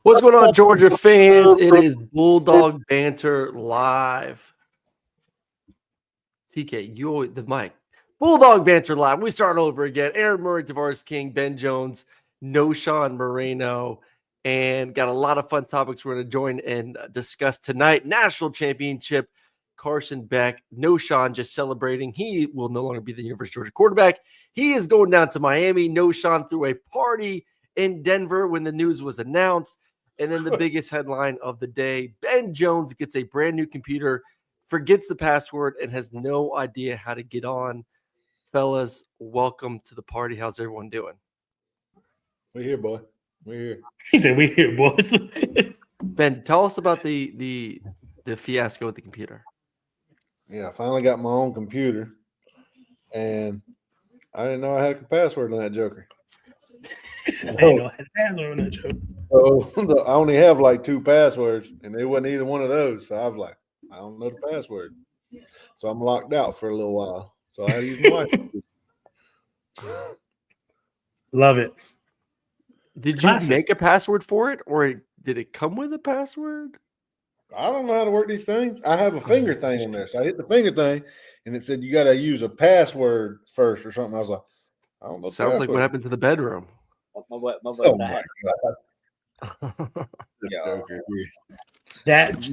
What's going on, Georgia fans? It is Bulldog Banter Live. TK, you always the mic. Bulldog Banter Live. We start over again. Aaron Murray, Tavarres King, Ben Jones, Knowshon Moreno, and got a lot of fun topics we're going to join and discuss tonight. National championship, Carson Beck. Knowshon just celebrating. He will no longer be the University of Georgia quarterback. He is going down to Miami. Knowshon threw a party in Denver when the news was announced. And then the biggest headline of the day, Ben Jones gets a brand new computer, forgets the password, and has no idea how to get on. Fellas, welcome to the party. How's everyone doing? We're here, boy. We're here. He said, "We here, boys." Ben, tell us about the fiasco with the computer. Yeah, I finally got my own computer, and I didn't know I had a password on that joker. He said, "I didn't know I had a password on that joker." So I only have like 2 passwords, and it wasn't either one of those. So I was like, I don't know the password. So I'm locked out for a little while. So I had to use my wife. Love it. Did you make a password for it, or did it come with a password? I don't know how to work these things. I have a finger thing on there. So I hit the finger thing, and it said you got to use a password first or something. I was like, I don't know. Sounds like what happens in the bedroom. My boy Oh my God. Yeah. That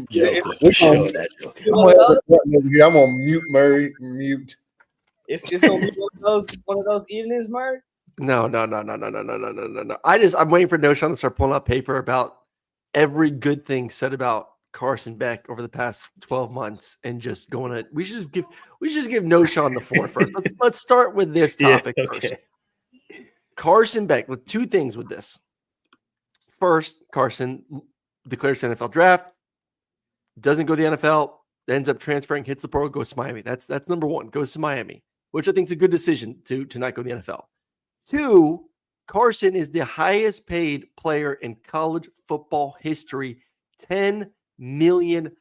I'm on mute, Murray. Mute. It's gonna be one of those evenings, Murray. No. I'm waiting for Knowshon to start pulling out paper about every good thing said about Carson Beck over the past 12 months and just going to we should just give Knowshon the floor first. Let's start with this topic first. Carson Beck, with 2 things with this. First, Carson declares the NFL draft, doesn't go to the NFL, ends up transferring, hits the portal, goes to Miami. That's number 1, goes to Miami, which I think is a good decision to not go to the NFL. 2, Carson is the highest paid player in college football history, $10 million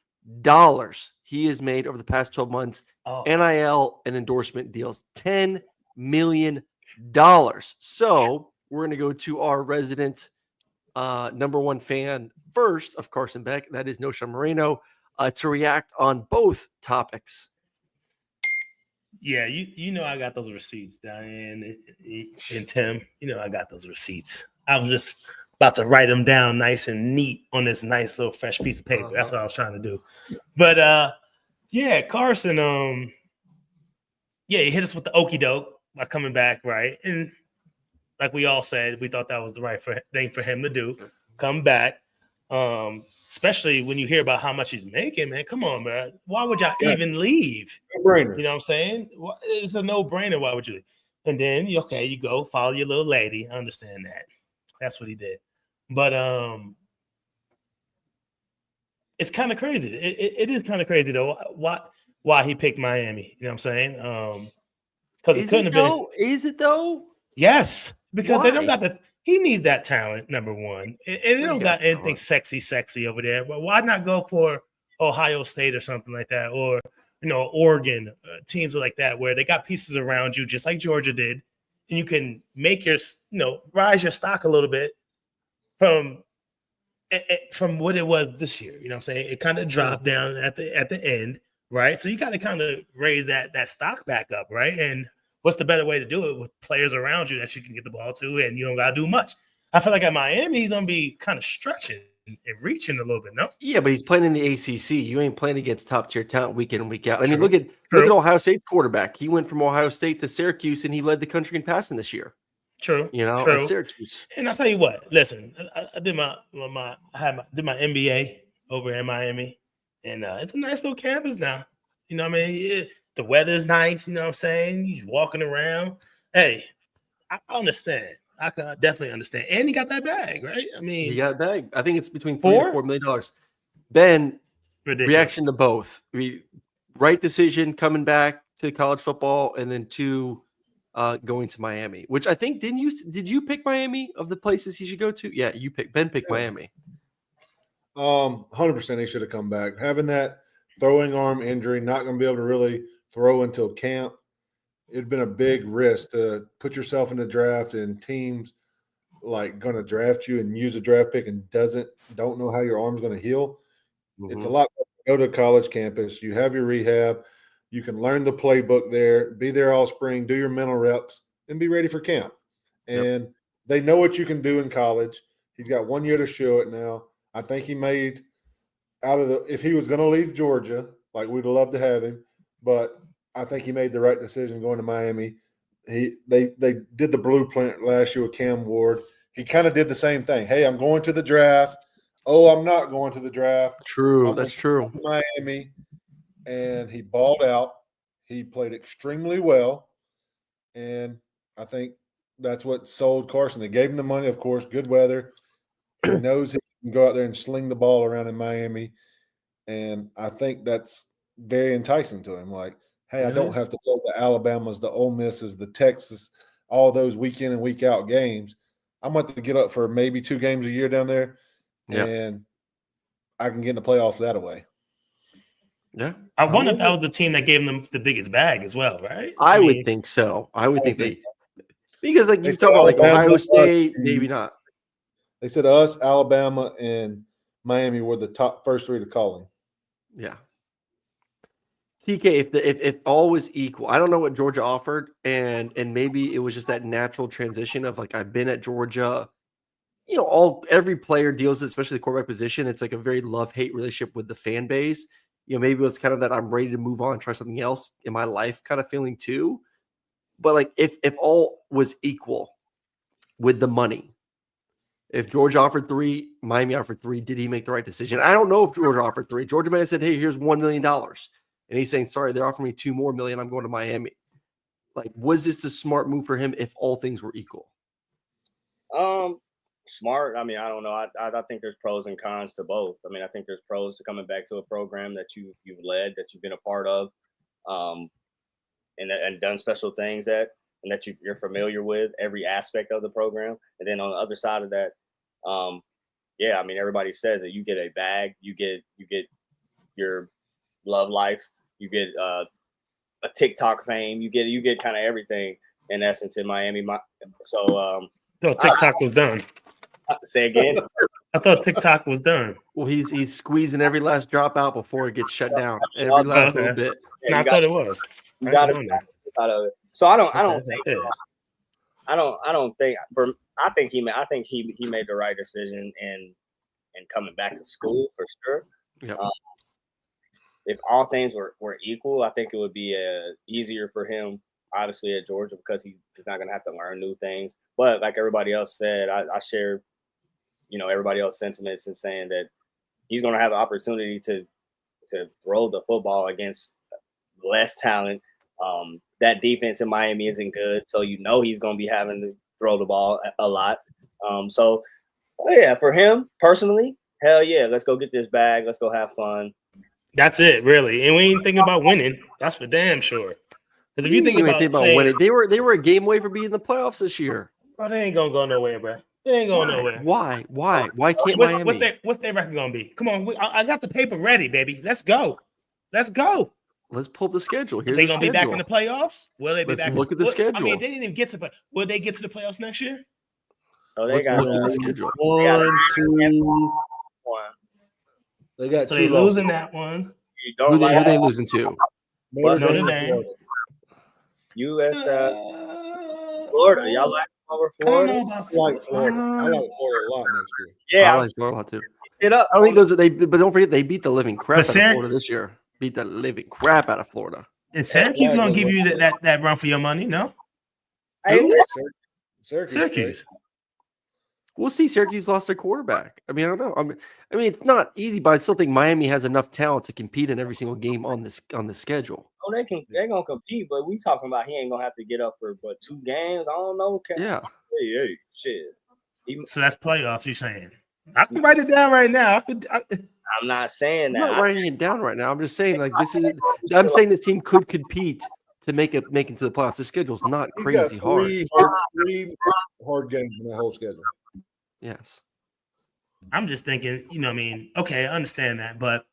he has made over the past 12 months, NIL and endorsement deals, $10 million. So we're going to go to our resident number 1 fan first of Carson Beck, that is Knowshon Moreno, to react on both topics. Yeah, you know I got those receipts, Diane and Tim. You know I got those receipts. I was just about to write them down nice and neat on this nice little fresh piece of paper. That's what I was trying to do. But yeah, Carson, he hit us with the okie doke by coming back, right? And like we all said, we thought that was the right thing for him to do. Come back. Especially when you hear about how much he's making, man. Come on, man. Why would y'all even leave? No-brainer. You know what I'm saying? It's a no-brainer. Why would you leave? And then, you go follow your little lady. I understand that. That's what he did. But it's kind of crazy. It is kind of crazy, though, why he picked Miami. You know what I'm saying? Because it couldn't have been. Is it, though? Yes. Because Why? they don't got the – he needs that talent, number 1. And they don't got anything sexy over there. But why not go for Ohio State or something like that, or, Oregon, teams like that, where they got pieces around you just like Georgia did, and you can make your rise your stock a little bit from what it was this year. You know what I'm saying? It kind of dropped down at the end, right? So you got to kind of raise that stock back up, right? And what's the better way to do it with players around you that you can get the ball to, and you don't got to do much? I feel like at Miami, he's going to be kind of stretching and reaching a little bit, no? Yeah, but he's playing in the ACC. You ain't playing against top-tier talent week in and week out. I mean, look at Ohio State's quarterback. He went from Ohio State to Syracuse, and he led the country in passing this year. True. At Syracuse. And I'll tell you what. Listen, I did my MBA over in Miami, and it's a nice little campus now. You know what I mean? The weather's nice. You know what I'm saying? You're walking around. Hey, I understand. I can definitely understand. And he got that bag, right? I mean, he got a bag. I think it's between $3 to $4 million. Ben, ridiculous. Reaction to both. Right decision coming back to college football, and then 2, going to Miami. Which I think did you pick Miami of the places he should go to? Yeah, Ben picked Miami. 100% he should have come back. Having that throwing arm injury, not going to be able to really throw until camp. It'd been a big risk to put yourself in the draft, and teams like going to draft you and use a draft pick and don't know how your arm's going to heal, it's a lot better to go to a college campus. You have your rehab. You can learn the playbook there, be there all spring, do your mental reps, and be ready for camp. And they know what you can do in college. He's got 1 year to show it now. I think he made if he was going to leave Georgia, like we'd love to have him, but I think he made the right decision going to Miami. They did the blueprint last year with Cam Ward. He kind of did the same thing. Hey, I'm going to the draft. Oh, I'm not going to the draft. True. That's true. Miami, and he balled out. He played extremely well, and I think that's what sold Carson. They gave him the money, of course, good weather. He knows he can go out there and sling the ball around in Miami, and I think that's very enticing to him. Like, hey, I don't have to play the Alabamas, the Ole Misses, the Texas, all those week in and week out games. I'm going to get up for maybe 2 games a year down there, and I can get in the playoffs that way. Yeah. I wonder if that was the team that gave them the biggest bag as well, right? I would think so. I would think they – because, like, you talk about, like, Alabama, Ohio State, maybe not. They said us, Alabama, and Miami were the top first 3 to call him. Yeah. TK, if all was equal, I don't know what Georgia offered, and maybe it was just that natural transition of, like, I've been at Georgia. You know, every player deals, especially the quarterback position. It's like a very love-hate relationship with the fan base. You know, maybe it was kind of that I'm ready to move on, try something else in my life kind of feeling too. But, like, if all was equal with the money, if Georgia offered 3, Miami offered 3, did he make the right decision? I don't know if Georgia offered 3. Georgia may have said, hey, here's $1 million. And he's saying, sorry, they're offering me $2 more million. I'm going to Miami. Like, was this a smart move for him if all things were equal? Smart. I mean, I don't know. I think there's pros and cons to both. I mean, I think there's pros to coming back to a program that you've led, that you've been a part of, and done special things at, and that you're familiar with every aspect of the program. And then on the other side of that, I mean, everybody says that you get a bag, you get your love life, you get a TikTok fame, you get kind of everything in essence in Miami. So TikTok was done. Say again. I thought TikTok was done. Well, he's squeezing every last dropout before it gets shut down. Every last little bit. Yeah, I thought it was. You got to out of it. So I don't think. I think he made the right decision in coming back to school for sure. Yep. If all things were equal, I think it would be easier for him, obviously, at Georgia, because he's not going to have to learn new things. But like everybody else said, I share, everybody else's sentiments in saying that he's going to have the opportunity to throw the football against less talent. That defense in Miami isn't good, so he's going to be having to throw the ball a lot. For him personally, hell yeah, let's go get this bag. Let's go have fun. That's it, really. And we ain't thinking about winning. That's for damn sure. Because if you think about winning, they were a game away from being in the playoffs this year. Oh, they ain't gonna go nowhere, bro. They ain't going nowhere. Why can't Miami? What's their record gonna be? Come on, I got the paper ready, baby. Let's go. Let's pull up the schedule. Here's they gonna be back in the playoffs? Will they be back? Look at the schedule. I mean, they didn't even get to the. Will they get to the playoffs next year? So they got look at the schedule. 1, 2. They got so 2 they losing that one. Who are they losing to? Notre Dame. US Florida. Y'all like over Florida? I like Florida. I like Florida a lot next year. Yeah, I like Florida a lot too. Get up. I don't think but don't forget they beat the living crap out of Florida this year. Beat the living crap out of Florida. And Syracuse gonna give you that run for your money, no? Syracuse. We'll see. Syracuse lost their quarterback. I mean, I don't know. I mean, it's not easy, but I still think Miami has enough talent to compete in every single game on this schedule. Oh, they're gonna compete, but we talking about he ain't gonna have to get up for 2 games. I don't know. Yeah. Hey, shit. So that's playoffs. You're saying? I can write it down right now. I'm not saying that. I'm not writing it down right now. I'm just saying this is. I'm saying this team could compete to make it to the playoffs. The schedule's not crazy hard. 3 hard games in the whole schedule. Yes. I'm just thinking, okay, I understand that, but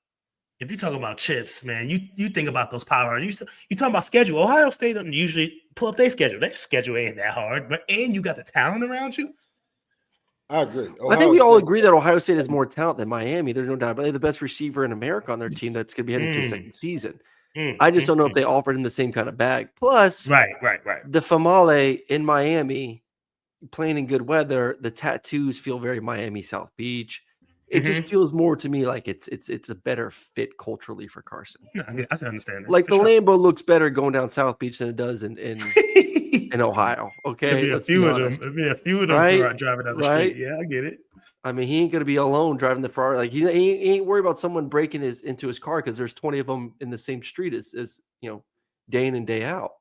if you talk about chips, man, you think about those power. You talking about schedule. Ohio State doesn't usually pull up their schedule. Their schedule ain't that hard, and you got the talent around you. I agree. I think we all agree that Ohio State has more talent than Miami. There's no doubt. But they have the best receiver in America on their team that's going to be heading to a second season. I just don't know if they offered him the same kind of bag. Plus, right. The Famale in Miami, playing in good weather, the tattoos feel very Miami South Beach. It just feels more to me like it's a better fit culturally for Carson. No, I can understand that. Like the Lambo looks better going down South Beach than it does in Ohio. Okay, It'd be a few of them right? driving down the street. Yeah, I get it. I mean, he ain't gonna be alone driving the Ferrari. Like he ain't worried about someone breaking into his car because there's 20 of them in the same street as day in and day out.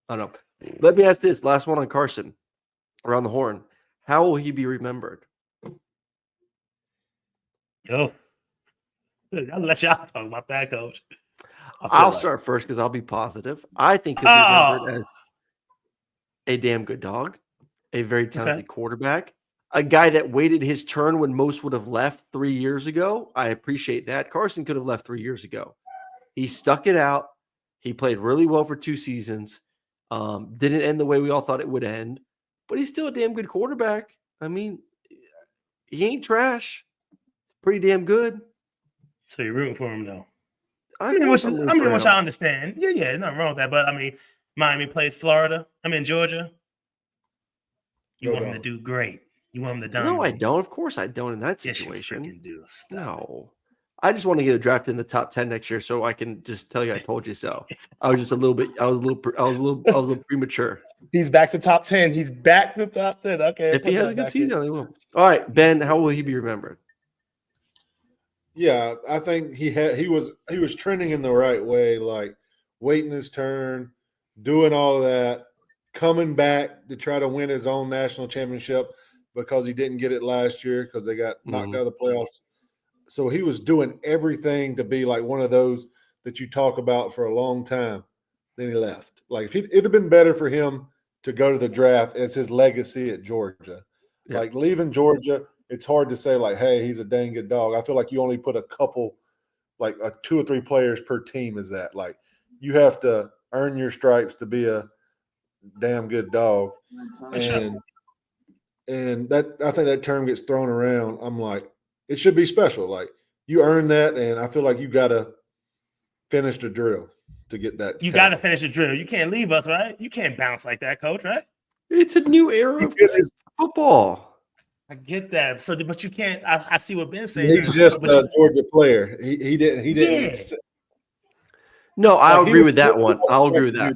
I don't know. Let me ask this last one on Carson around the horn. How will he be remembered? Oh, I'll let y'all talk about that, Coach. I'll start first because I'll be positive. I think he'll be remembered as a damn good dog, a very talented quarterback, a guy that waited his turn when most would have left 3 years ago. I appreciate that. Carson could have left 3 years ago. He stuck it out. He played really well for 2 seasons. Didn't end the way we all thought it would end, but he's still a damn good quarterback. I mean, he ain't trash. Pretty damn good. So you're rooting for him, though. I mean, which I understand. Yeah, nothing wrong with that. But I mean, Miami plays Florida. I mean, Georgia. You want him to do great. You want him to dominate. No, I don't. Of course, I don't in that situation. Yes, you freaking do. Stop. No. I just want to get a draft in the top 10 next year so I can just tell you I told you so. I was just a little premature. He's back to top 10. He's back to top 10. Okay. If he has a good season, he will. All right, Ben, how will he be remembered? Yeah, I think he was trending in the right way, like waiting his turn, doing all of that, coming back to try to win his own national championship because he didn't get it last year because they got knocked out of the playoffs. So he was doing everything to be like one of those that you talk about for a long time. Then he left. Like it'd have been better for him to go to the draft as his legacy at Georgia. Yeah. Like leaving Georgia, it's hard to say like, hey, he's a dang good dog. I feel like you only put a couple, like 2 or 3 players per team is that. Like you have to earn your stripes to be a damn good dog. And that I think that term gets thrown around. I'm like, it should be special. Like you earn that, and I feel like you got to finish the drill to get that. You got to finish the drill. You can't leave us, right? You can't bounce like that, Coach, right? It's a new era of football. I get that. So, but you can't. I see what Ben's saying. He's just a Georgia player. He didn't. Yeah. No, I'll agree with that one. I'll agree with that.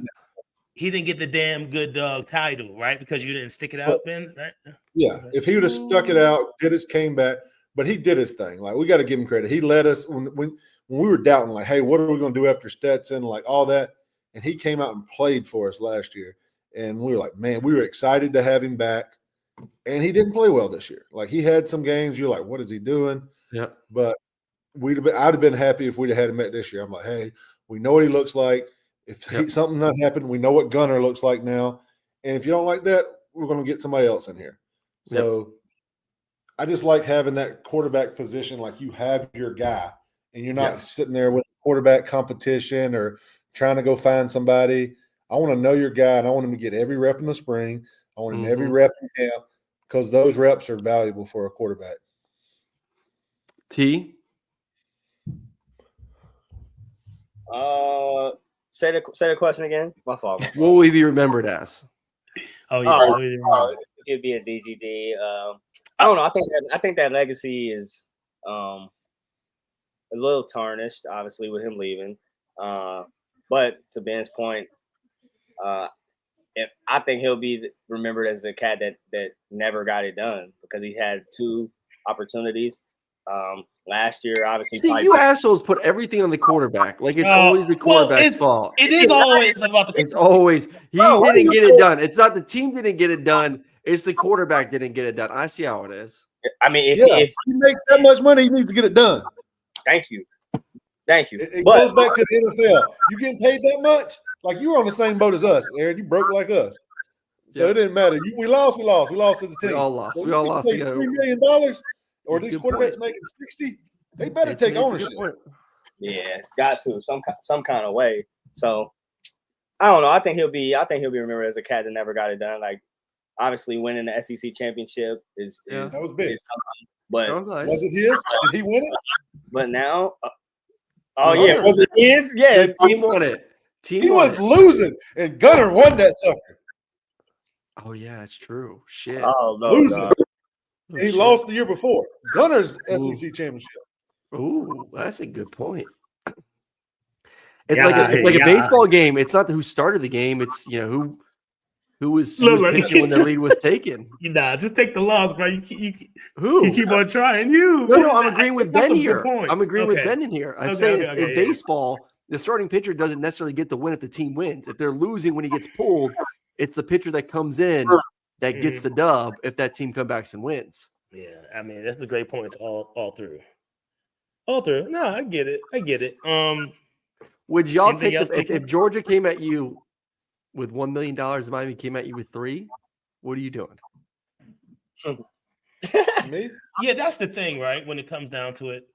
He didn't get the damn good dog title, right? Because you didn't stick it out, Ben, right? Yeah. If he would have stuck it out, came back, but he did his thing. Like we got to give him credit. He led us when we were doubting, like, hey, what are we going to do after Stetson? Like all that. And he came out and played for us last year. And we were like, man, we were excited to have him back. And he didn't play well this year. Like he had some games, you're like, what is he doing? Yeah. But I'd have been happy if we'd have had him back this year. I'm like, hey, we know what he looks like. If something not happened, we know what Gunner looks like now. And if you don't like that, we're going to get somebody else in here. So I just like having that quarterback position, like you have your guy, and you're not sitting there with quarterback competition or trying to go find somebody. I want to know your guy, and I want him to get every rep in the spring. I want him every rep in camp because those reps are valuable for a quarterback. T? Say the question again. My fault. What will he be remembered as? Oh yeah, it could be a DGD. I don't know. I think that legacy is a little tarnished, obviously, with him leaving. But to Ben's point, I think he'll be remembered as the cat that never got it done because he had 2 opportunities. Last year, obviously. See, you assholes put everything on the quarterback. Like it's always the quarterback's fault. It is always about the. It's always he didn't get it done. It's not the team didn't get it done. It's the quarterback didn't get it done. I see how it is. I mean, if he makes that much money, he needs to get it done. Thank you. It goes back to the NFL. You getting paid that much? Like you were on the same boat as us, Aaron. You broke like us, so it didn't matter. We lost. We lost to the team. We all lost. We all lost. $3 million. Or these quarterbacks making 60, they better take ownership. Yeah, it's got to some kind of way. So I don't know. I think he'll be remembered as a cat that never got it done. Like Obviously, winning the SEC championship is That was big. something. But That was nice. Was it his? Did he win it? but now, Oh, yeah, was it his? Yeah, The team won it. Team He won was it. losing, and Gunner won that sucker. Oh yeah, it's true. Shit. Oh no, Losing. God. Oh, He shit. lost the year before. Gunner's Ooh. SEC championship. Ooh, that's a good point. It's Yeah, like a yeah. baseball game. It's not who started the game. It's who was pitching when the lead was taken. Nah, just take the loss, bro. You Who? keep on trying. You. No, I'm agreeing with That's Ben some good here. points. I'm agreeing with Okay. Ben in here. I'm Okay, saying okay, it's, okay, in yeah. baseball, the starting pitcher doesn't necessarily get the win if the team wins. If they're losing when he gets pulled, it's the pitcher that comes in that gets the dub if that team comes back and wins. Yeah, I mean that's a great points all through. All through. No, I get it. Would y'all Anything take else, if Georgia came at you with $1 million, Miami came at you with $3 million? What are you doing? Me? Yeah, that's the thing, right? When it comes down to it,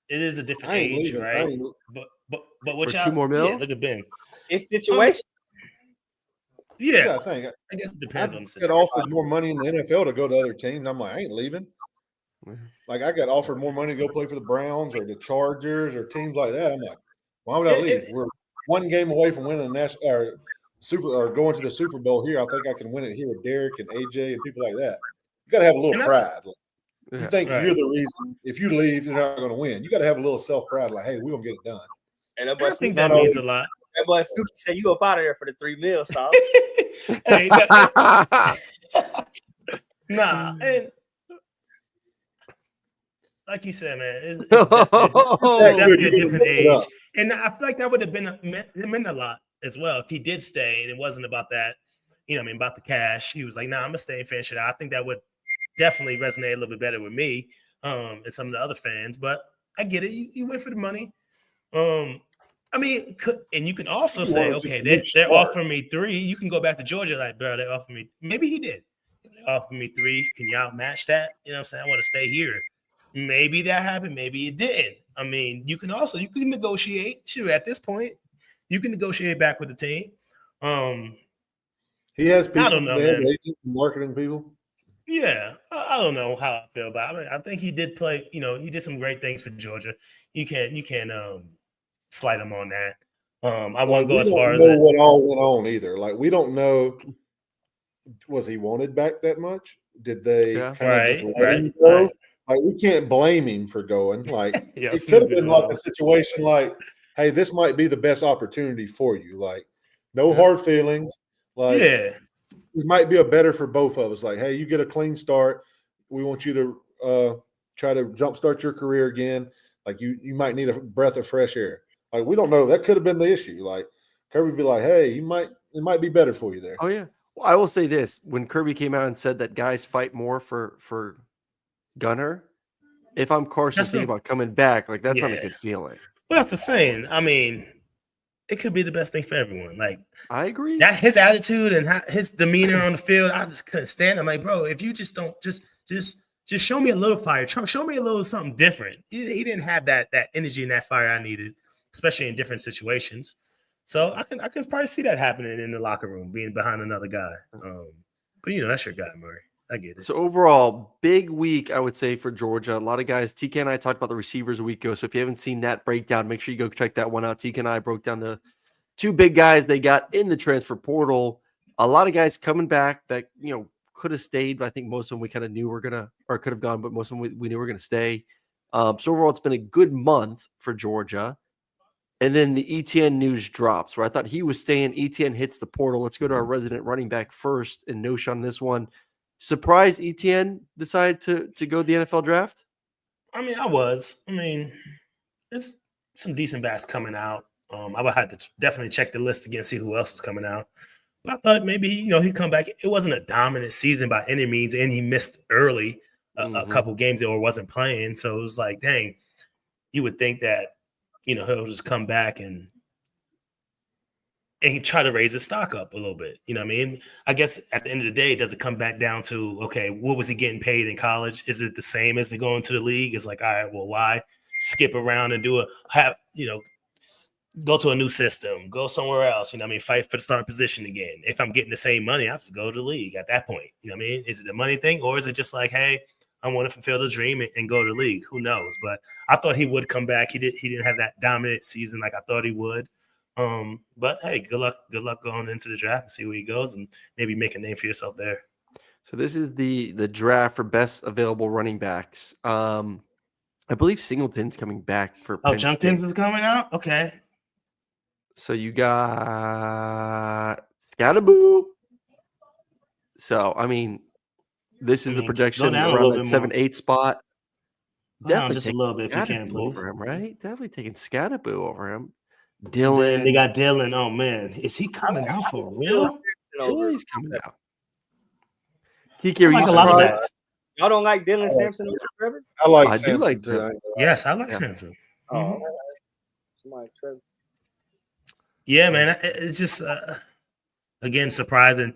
it is a different I ain't age, leaving. right? But what For y'all $2 million? Yeah, look at Ben. It's situation. Yeah, I think I guess it I depends on the get situation. offered more money in the NFL to go to other teams. I'm like, I ain't leaving. Like I got offered more money to go play for the Browns or the Chargers or teams like that. I'm like, why would I leave? We're one game away from winning a national or going to the Super Bowl here. I think I can win it here with Derek and AJ and people like that. You got to have a little pride. Like, you think you're the reason. If you leave, you're not going to win. You got to have a little self pride. Like, hey, we're gonna get it done. And that I boy think that means a lot. That boy Stupid said you up out of there for the $3 million, so Hey, nah, and like you said, man, it's definitely a different age, and I feel like that would have meant a lot as well if he did stay and it wasn't about that, about the cash. He was like, "Nah, I'm gonna stay and finish it out." I think that would definitely resonate a little bit better with me, and some of the other fans. But I get it. You went for the money. I mean, and you can also say, okay, they're offering me $3 million. You can go back to Georgia, like, bro, they offered me. Maybe he did. They offered me $3 million. Can you outmatch that? You know what I'm saying? I want to stay here. Maybe that happened. Maybe it didn't. I mean, you can negotiate. Sure, at this point, you can negotiate back with the team. He has people. I don't know, man. man. Marketing people. Yeah, I don't know how I feel about it. I mean, I think he did play. He did some great things for Georgia. You can't slight him on that. I won't go as far as know what all went on either. Like we don't know. Was he wanted back that much? Did they kind of just let him go? Right. Like we can't blame him for going. Like it could have been like a situation like, hey, this might be the best opportunity for you. Like no hard feelings. Like it might be a better for both of us. Like, hey, you get a clean start. We want you to try to jumpstart your career again. Like you might need a breath of fresh air. Like we don't know. That could have been the issue. Like Kirby would be like, hey, it might be better for you there. Oh yeah. Well, I will say this: when Kirby came out and said that guys fight more for Gunner, if I'm Carson thinking about coming back, like that's not a good feeling. Well, that's the saying. I mean, it could be the best thing for everyone. Like I agree. That his attitude and his demeanor on the field, I just couldn't stand. I'm like, bro, if you just don't just show me a little fire, show me a little something different. He didn't have that energy and that fire I needed, especially in different situations. So I can probably see that happening in the locker room, being behind another guy. But that's your guy, Murray. I get it. So overall, big week, I would say, for Georgia. A lot of guys. TK and I talked about the receivers a week ago. So if you haven't seen that breakdown, make sure you go check that one out. TK and I broke down the 2 big guys they got in the transfer portal. A lot of guys coming back that could have stayed, but I think most of them we kind of knew were gonna, or could have gone, but most of them we knew were gonna stay. So overall, it's been a good month for Georgia. And then the ETN news drops where I thought he was staying. ETN hits the portal. Let's go to our resident running back first and Knowshon on this one. Surprised ETN decided to go to the NFL draft? I mean, I was. I mean, there's some decent backs coming out. I would have to definitely check the list again, see who else is coming out. But I thought maybe, he'd come back. It wasn't a dominant season by any means, and he missed early a couple games or wasn't playing. So it was like, dang, you would think that, he'll just come back and try to raise his stock up a little bit. You know what I mean? I guess at the end of the day, does it come back down to, okay, what was he getting paid in college? Is it the same as they go into the league? It's like, all right, well, why skip around and go to a new system, go somewhere else. You know what I mean? Fight for the starting position again. If I'm getting the same money, I just go to the league at that point. You know what I mean? Is it a money thing, or is it just like, hey, I want to fulfill the dream and go to the league? Who knows? But I thought he would come back. He didn't have that dominant season like I thought he would. But hey, good luck going into the draft and see where he goes and maybe make a name for yourself there. So this is the draft for best available running backs. I believe Singleton's coming back for Penn Junkins State. is coming out? Okay. So you got Scatterboo. So, I mean, this is the projection around that 7-8 spot. Definitely just a little bit if you can, please. Over him, right? Definitely taking Scatterboo over him. Dylan. Then they got Dylan. Oh, man. Is he coming out for real? Yeah, he's coming out. TK, are you surprised? Y'all don't like Dylan Sampson over Trevor? I do like Trevor. Yes, I like Sampson. Oh, somebody Trevor. Yeah, man. It's just, again, surprising.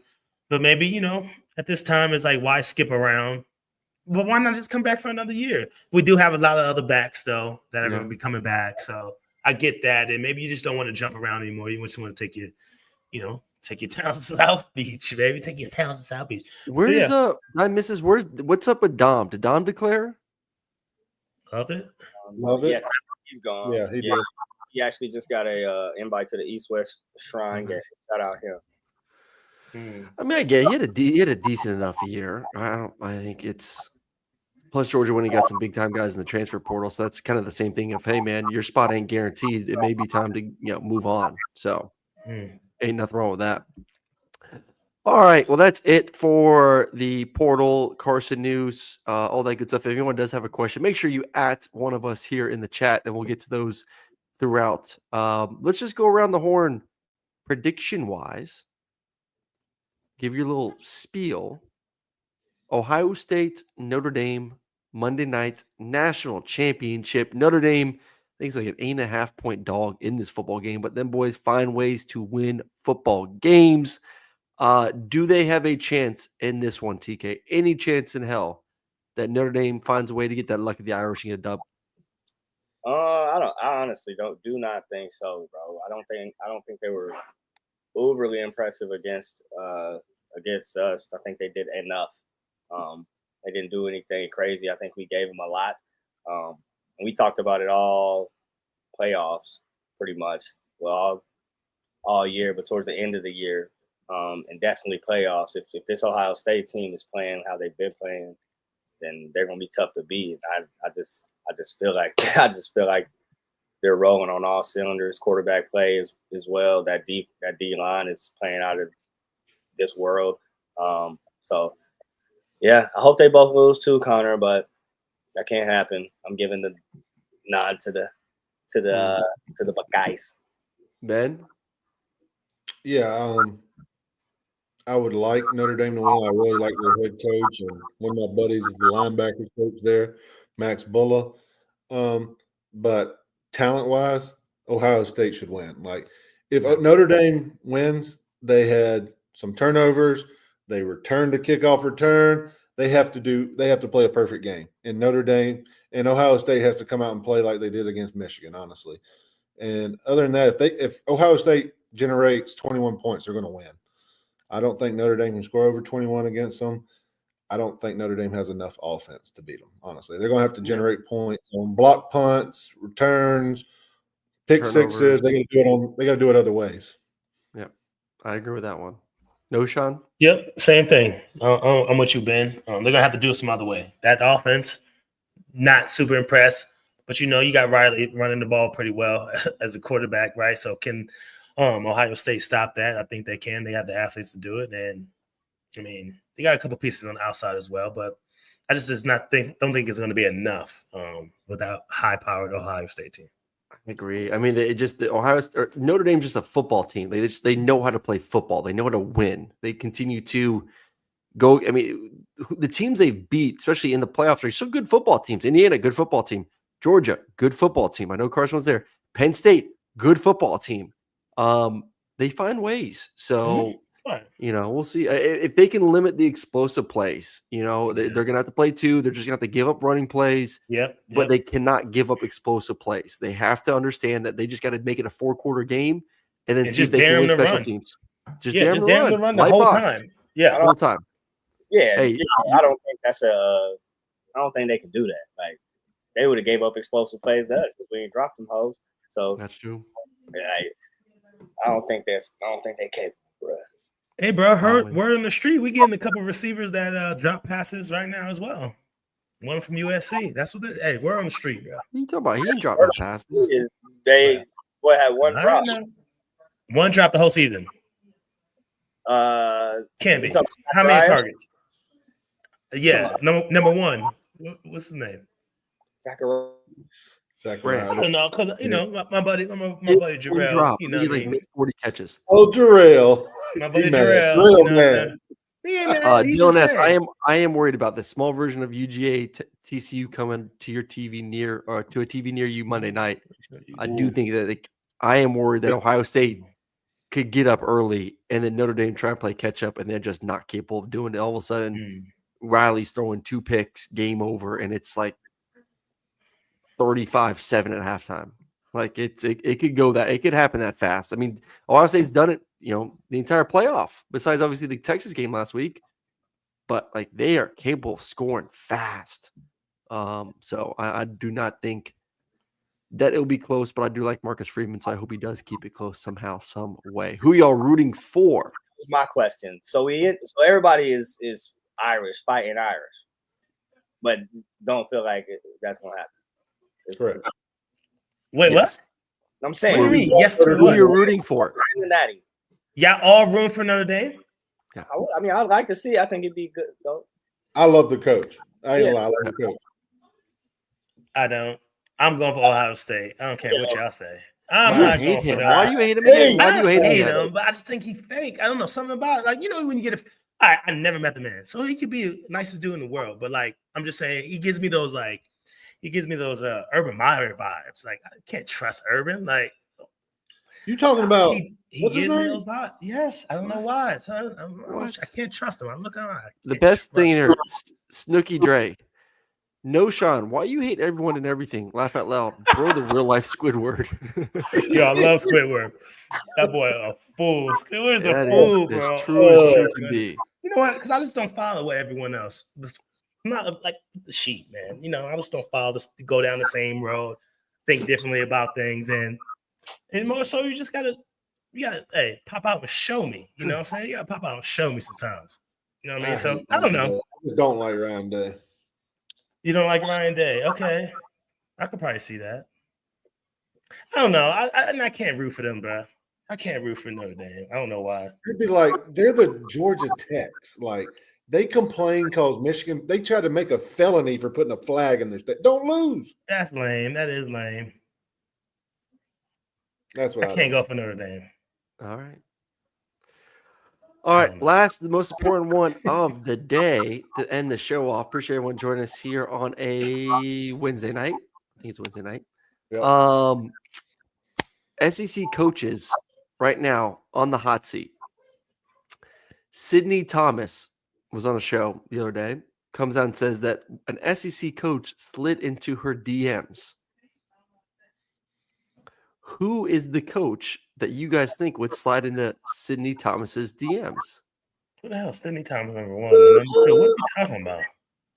But maybe, you know, at this time, it's like, why skip around? But why not just come back for another year? We do have a lot of other backs, though, that are going to be coming back. So I get that. And maybe you just don't want to jump around anymore. You just want to take your, you know, take your talents to South Beach, baby. Take your talents to South Beach. Where's what's up with Dom? Did Dom declare? Love it. Yes, he's gone. Yeah, he did. He actually just got a invite to the East-West Shrine game. Shout out him. I mean, I get he had a decent enough year. I think it's plus Georgia when he got some big time guys in the transfer portal. So that's kind of the same thing of, hey man, your spot ain't guaranteed. It may be time to move on. So ain't nothing wrong with that. All right. Well, that's it for the portal, Carson news, all that good stuff. If anyone does have a question, make sure you at one of us here in the chat, and we'll get to those throughout. Let's just go around the horn prediction wise. Give your little spiel. Ohio State, Notre Dame, Monday night national championship. Notre Dame, I think it's like an 8.5-point dog in this football game, but them boys find ways to win football games. Do they have a chance in this one, TK? Any chance in hell that Notre Dame finds a way to get that luck of the Irish and get a dub? I honestly do not think so, bro. I don't think they were overly impressive against us. I think they did enough. They didn't do anything crazy. I think we gave them a lot. And we talked about it all playoffs pretty much. Well, all year, but towards the end of the year, and definitely playoffs. If this Ohio State team is playing how they've been playing, then they're gonna be tough to beat. I just feel like they're rolling on all cylinders. Quarterback play as well. That D line is playing out of this world. So yeah, I hope they both lose too, Connor, but that can't happen. I'm giving the nod to the Buckeyes. Ben? Yeah, I would like Notre Dame to win. I really like their head coach, and one of my buddies is the linebackers coach there, Max Bulla. But talent-wise, Ohio State should win. Like, if Notre Dame wins, they had some turnovers. They returned a kickoff return. They have to play a perfect game. And Notre Dame and Ohio State has to come out and play like they did against Michigan, honestly. And other than that, if Ohio State generates 21 points, they're going to win. I don't think Notre Dame can score over 21 against them. I don't think Notre Dame has enough offense to beat them, honestly. They're going to have to generate points on block punts, returns, pick sixes. They got to do it other ways. Yeah, I agree with that one. Knowshon? Yep, same thing. I'm with you, Ben. They're going to have to do it some other way. That offense, not super impressed. But, you got Riley running the ball pretty well as a quarterback, right? So can Ohio State stop that? I think they can. They have the athletes to do it. And, they got a couple pieces on the outside as well. But I just don't think it's going to be enough without high-powered Ohio State team. I agree. Notre Dame's just a football team. They know how to play football. They know how to win. They continue to go. The teams they've beat, especially in the playoffs, are some good football teams. Indiana, good football team. Georgia, good football team. I know Carson was there. Penn State, good football team. They find ways. So Right. You know, we'll see if they can limit the explosive plays. You know, they're going to have to play 2. They're just going to have to give up running plays. Yep. But they cannot give up explosive plays. They have to understand that they just got to make it a 4-quarter game and then see if they can win special teams. Just dare them to run the whole time. Yeah, the whole time. Yeah, hey, I don't think that's I don't think they can do that. Like they would have gave up explosive plays to us if we ain't dropped them hoes. So that's true. I don't think they capable, bro. Hey, bro, we're in the street. We getting a couple of receivers that drop passes right now as well. One from USC. That's what. Hey, we're on the street, bro. What are you talking about? He didn't drop no passes. They had one drop. One drop the whole season. Can be. How many targets? Yeah, number one. What's his name? Zachariah. I don't know, because my buddy Jarrell. You know, like 40 catches. Oh, Jarrell. My buddy Jarrell. Man. Dylan S., I am worried about the small version of UGA TCU coming to your TV near or to a TV near you Monday night. I do think that I am worried that Ohio State could get up early and then Notre Dame try and play catch up and they're just not capable of doing it. All of a sudden, Riley's throwing 2 picks, game over, and it's like 35-7 at halftime. Like it could go that it could happen that fast. I mean, Ohio State's done it, the entire playoff, besides obviously the Texas game last week. But like they are capable of scoring fast. So I do not think that it'll be close, but I do like Marcus Freeman, so I hope he does keep it close somehow, some way. Who y'all rooting for? That's my question. So everybody is Irish, fighting Irish, but don't feel like that's gonna happen. Correct. Wait, yes. What? I'm saying, what do you mean? Yes, to who you're rooting for? Y'all all room for Notre Dame? Yeah. I mean, I'd like to see. I think it'd be good though. I love the coach. I ain't gonna lie, I love the coach. I don't. I'm going for Ohio State. I don't care what y'all say. I'm not not going for him. that. Why do you hate him again? Why do you hate him? But I just think he fake. I don't know, something about it. Like, when you get I never met the man, so he could be the nicest dude in the world. But like, I'm just saying, he gives me those Urban Meyer vibes. Like, I can't trust Urban. Like, you talking about he gives me those vibes. Yes, I don't know why. So I can't trust him. I'm looking at the best thing here, Snooky Dre. Knowshon, why you hate everyone and everything? Laugh out loud. Bro, the real life Squidward. Yo, I love Squidward. That boy a fool. Squidward's a fool, bro. As true as true can be. You know what? Because I just don't follow what everyone else. I'm not like the sheep, man. I just don't follow this. Go down the same road, think differently about things, and more so, you gotta pop out and show me. You know what I'm saying? You gotta pop out and show me sometimes. You know what I mean? So I don't know. I just don't like Ryan Day. You don't like Ryan Day? Okay, I could probably see that. I don't know. I can't root for them, bro. I can't root for Notre Dame. I don't know why. It'd be like they're the Georgia Techs. Like they complain because Michigan. They try to make a felony for putting a flag in their state. Don't lose. That's lame. That is lame. That's what I can't go for Notre Dame. All right. Last, the most important one of the day to end the show off. Appreciate everyone joining us here on a Wednesday night. I think it's Wednesday night. Yep. SEC coaches right now on the hot seat. Sydney Thomas was on a show the other day. Comes out and says that an SEC coach slid into her DMs. Who is the coach that you guys think would slide into Sydney Thomas's DMs? Who the hell? Sydney Thomas number one. Number two, what are you talking about?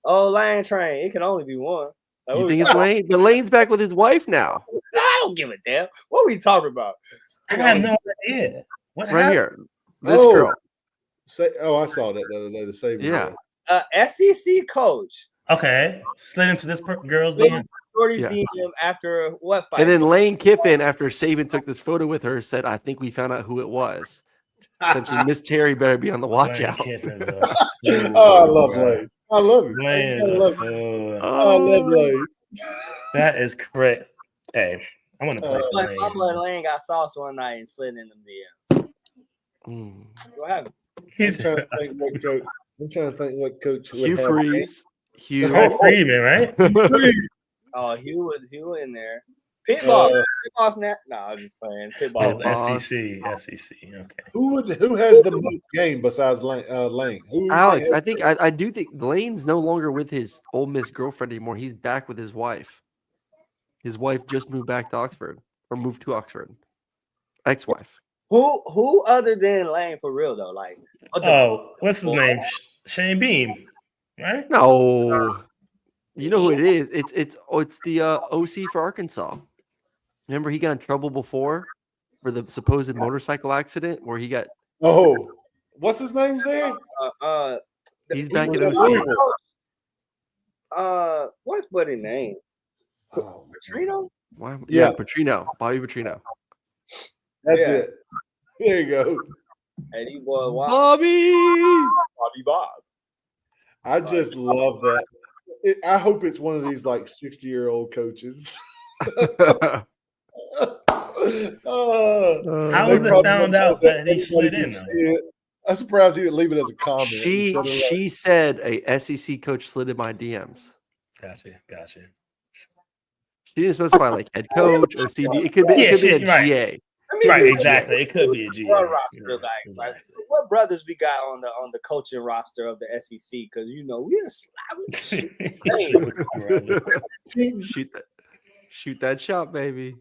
Oh, Lane Train. It can only be one. Like, you think it's Lane? But Lane's back with his wife now. I don't give a damn. What are we talking about? I have no idea. What right happened? Here. This girl. I saw that the other day. The same. Yeah. SEC coach. Okay. Slid into this girl's DM. DM after what fight? And then Lane Kiffin, after Saban took this photo with her, said, "I think we found out who it was." Essentially, Miss Terry better be on the watch Lane out. I love Lane. I love him. Lane I love Lane. That is correct. Hey, I want to play. My blood Lane got sauce one night and slid in the DM. What happened? I'm trying to think what coach. Hugh Freeze. Freeman, right? Oh, Hugh in there. Pitbull. Pitbull Snap? No, I'm just playing. Pitbull Oh, Snap. SEC. Okay. Who has the most game besides Lane? Who Alex, I do think Lane's no longer with his Ole Miss girlfriend anymore. He's back with his wife. His wife just moved back to Oxford or moved to Oxford. Ex-wife. Who other than Lane for real though? Like, What's his name? Shane Beam, right? No, you know who it is. It's the OC for Arkansas. Remember, he got in trouble before for the supposed motorcycle accident where he got. Oh, what's his name's there? He's back was at at OC. What's buddy's name? Oh, Petrino? Yeah, Petrino, Bobby Petrino. That's it. There you go. And he was Bobby. Bob. I just love that. I hope it's one of these like 60-year-old coaches. How was it found out that he slid in? I'm surprised he didn't leave it as a comment. She said a SEC coach slid in my DMs. Gotcha. She didn't specify like head coach, OCD. It could be a GA. Right, exactly. It could be a GA. What roster, like what brothers we got on the coaching roster of the SEC? Because we just shoot that shot, baby.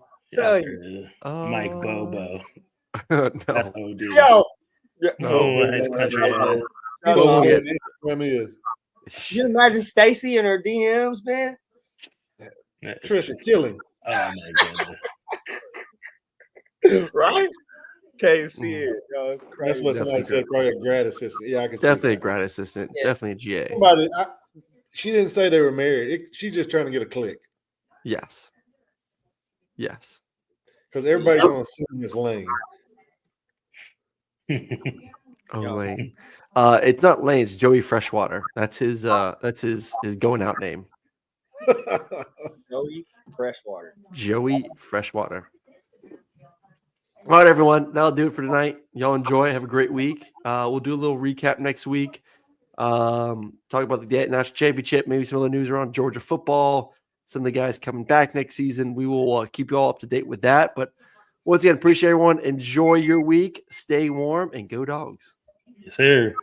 Mike Bobo. No. That's OD. Yo, His country. You imagine Stacy and her DMs, man? Trisha killing. Oh my goodness. Right? Can't see it. Yo, it's crazy. That's what somebody said. Probably a grad assistant. Yeah, I can see Definitely a that. grad assistant. Yeah. Definitely a GA. She didn't say they were married. She's just trying to get a click. Yes. Because everybody's going to assume it's Lane. Lane. It's not Lane. It's Joey Freshwater. That's his going out name. Joey Freshwater. All right, everyone. That'll do it for tonight. Y'all enjoy. Have a great week. We'll do a little recap next week. Talk about the national championship, maybe some other news around Georgia football, some of the guys coming back next season. We will keep you all up to date with that. But once again, appreciate everyone. Enjoy your week. Stay warm and go Dogs. Yes, sir.